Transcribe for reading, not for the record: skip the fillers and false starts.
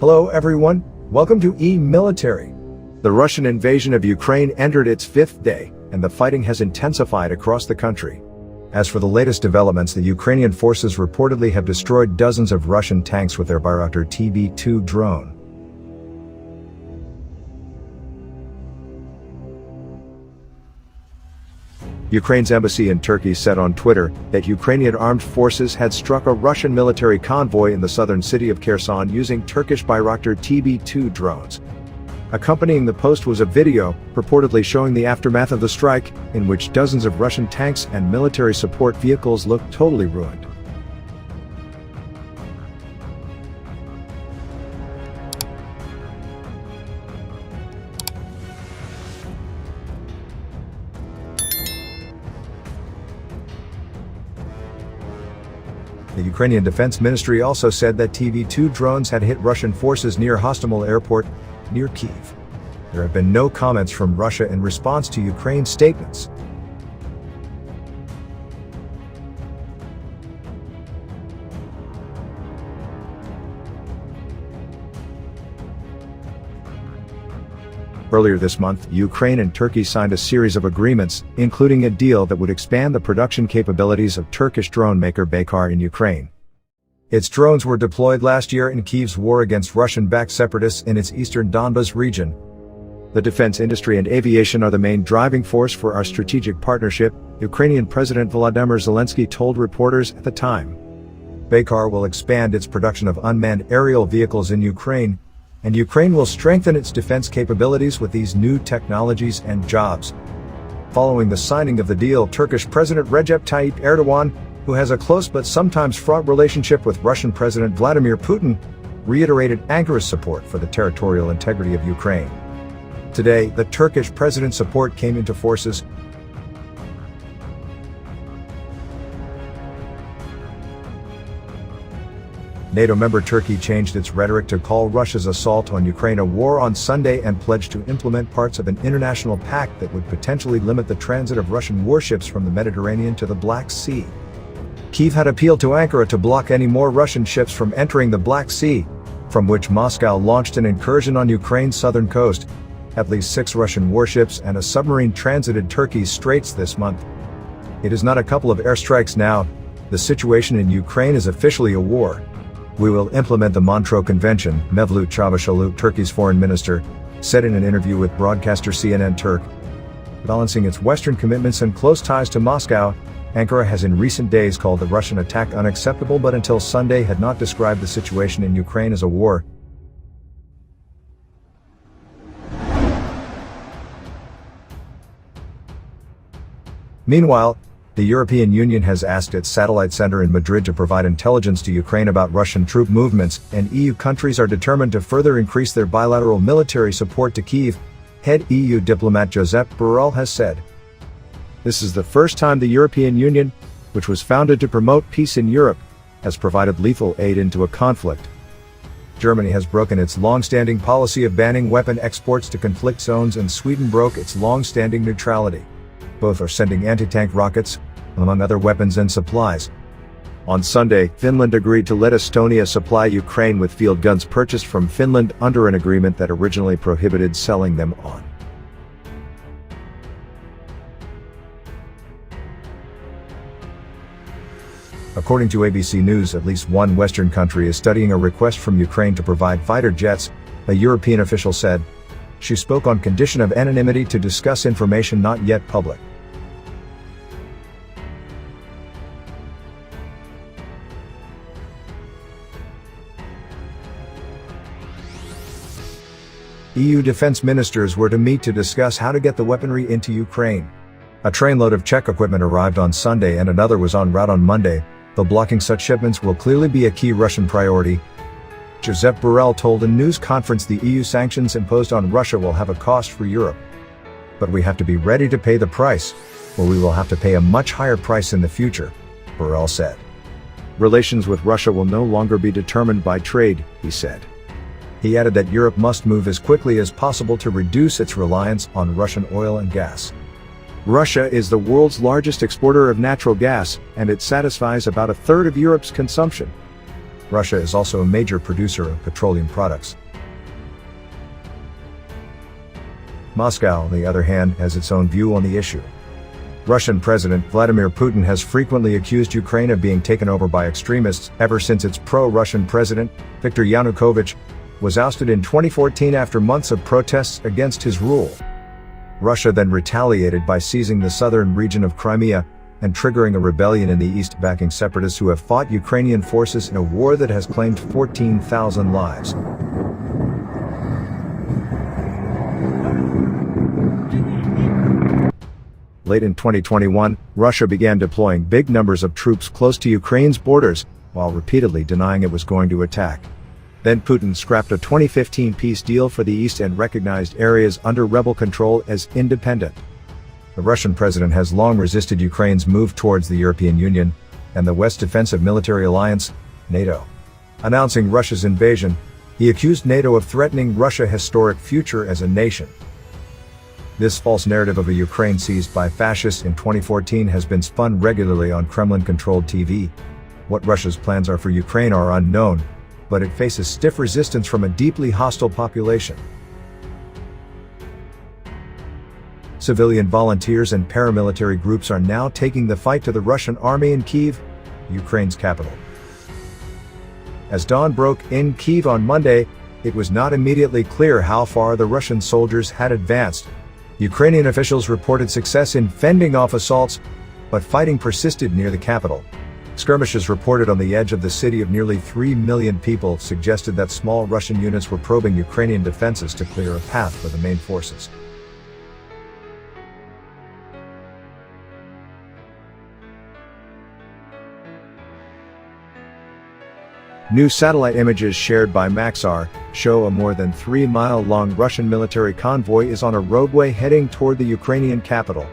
Hello everyone, welcome to E-Military. The Russian invasion of Ukraine entered its fifth day, and the fighting has intensified across the country. As for the latest developments, the Ukrainian forces reportedly have destroyed dozens of Russian tanks with their Bayraktar TB2 drone. Ukraine's embassy in Turkey said on Twitter that Ukrainian armed forces had struck a Russian military convoy in the southern city of Kherson using Turkish Bayraktar TB2 drones. Accompanying the post was a video, purportedly showing the aftermath of the strike, in which dozens of Russian tanks and military support vehicles looked totally ruined. The Ukrainian Defense Ministry also said that TB2 drones had hit Russian forces near Hostomel airport, near Kyiv. There have been no comments from Russia in response to Ukraine's statements. Earlier this month, Ukraine and Turkey signed a series of agreements, including a deal that would expand the production capabilities of Turkish drone maker Bayraktar in Ukraine. Its drones were deployed last year in Kyiv's war against Russian-backed separatists in its eastern Donbas region. The defense industry and aviation are the main driving force for our strategic partnership, Ukrainian President Volodymyr Zelensky told reporters at the time. Bayraktar will expand its production of unmanned aerial vehicles in Ukraine, and Ukraine will strengthen its defense capabilities with these new technologies and jobs. Following the signing of the deal, Turkish President Recep Tayyip Erdogan, who has a close but sometimes fraught relationship with Russian President Vladimir Putin, reiterated Ankara's support for the territorial integrity of Ukraine. Today, the Turkish president's support came into forces. NATO member Turkey changed its rhetoric to call Russia's assault on Ukraine a war on Sunday and pledged to implement parts of an international pact that would potentially limit the transit of Russian warships from the Mediterranean to the Black Sea. Kyiv had appealed to Ankara to block any more Russian ships from entering the Black Sea, from which Moscow launched an incursion on Ukraine's southern coast. At least 6 Russian warships and a submarine transited Turkey's straits this month. It is not a couple of airstrikes now. The situation in Ukraine is officially a war. We will implement the Montreux Convention, Mevlut Çavuşoğlu, Turkey's foreign minister, said in an interview with broadcaster CNN Turk. Balancing its Western commitments and close ties to Moscow, Ankara has in recent days called the Russian attack unacceptable, but until Sunday had not described the situation in Ukraine as a war. Meanwhile, the European Union has asked its satellite center in Madrid to provide intelligence to Ukraine about Russian troop movements, and EU countries are determined to further increase their bilateral military support to Kyiv, head EU diplomat Josep Borrell has said. This is the first time the European Union, which was founded to promote peace in Europe, has provided lethal aid into a conflict. Germany has broken its long-standing policy of banning weapon exports to conflict zones, and Sweden broke its long-standing neutrality. Both are sending anti-tank rockets, among other weapons and supplies. On Sunday, Finland agreed to let Estonia supply Ukraine with field guns purchased from Finland under an agreement that originally prohibited selling them on. According to ABC News, at least one Western country is studying a request from Ukraine to provide fighter jets, a European official said. She spoke on condition of anonymity to discuss information not yet public. EU defense ministers were to meet to discuss how to get the weaponry into Ukraine. A trainload of Czech equipment arrived on Sunday and another was en route on Monday, though blocking such shipments will clearly be a key Russian priority. Josep Borrell told a news conference the EU sanctions imposed on Russia will have a cost for Europe. But we have to be ready to pay the price, or we will have to pay a much higher price in the future, Borrell said. Relations with Russia will no longer be determined by trade, he said. He added that Europe must move as quickly as possible to reduce its reliance on Russian oil and gas. Russia is the world's largest exporter of natural gas, and it satisfies about a third of Europe's consumption. Russia is also a major producer of petroleum products. Moscow, on the other hand, has its own view on the issue. Russian President Vladimir Putin has frequently accused Ukraine of being taken over by extremists ever since its pro-Russian president, Viktor Yanukovych, was ousted in 2014 after months of protests against his rule. Russia then retaliated by seizing the southern region of Crimea and triggering a rebellion in the east, backing separatists who have fought Ukrainian forces in a war that has claimed 14,000 lives. Late in 2021, Russia began deploying big numbers of troops close to Ukraine's borders, while repeatedly denying it was going to attack. Then Putin scrapped a 2015 peace deal for the east and recognized areas under rebel control as independent. The Russian president has long resisted Ukraine's move towards the European Union and the West's defensive military alliance, NATO. Announcing Russia's invasion, he accused NATO of threatening Russia's historic future as a nation. This false narrative of a Ukraine seized by fascists in 2014 has been spun regularly on Kremlin-controlled TV. What Russia's plans are for Ukraine are unknown, but it faces stiff resistance from a deeply hostile population. Civilian volunteers and paramilitary groups are now taking the fight to the Russian army in Kyiv, Ukraine's capital. As dawn broke in Kyiv on Monday, it was not immediately clear how far the Russian soldiers had advanced. Ukrainian officials reported success in fending off assaults, but fighting persisted near the capital. Skirmishes reported on the edge of the city of nearly 3 million people suggested that small Russian units were probing Ukrainian defenses to clear a path for the main forces. New satellite images shared by Maxar show a more than 3-mile-long Russian military convoy is on a roadway heading toward the Ukrainian capital.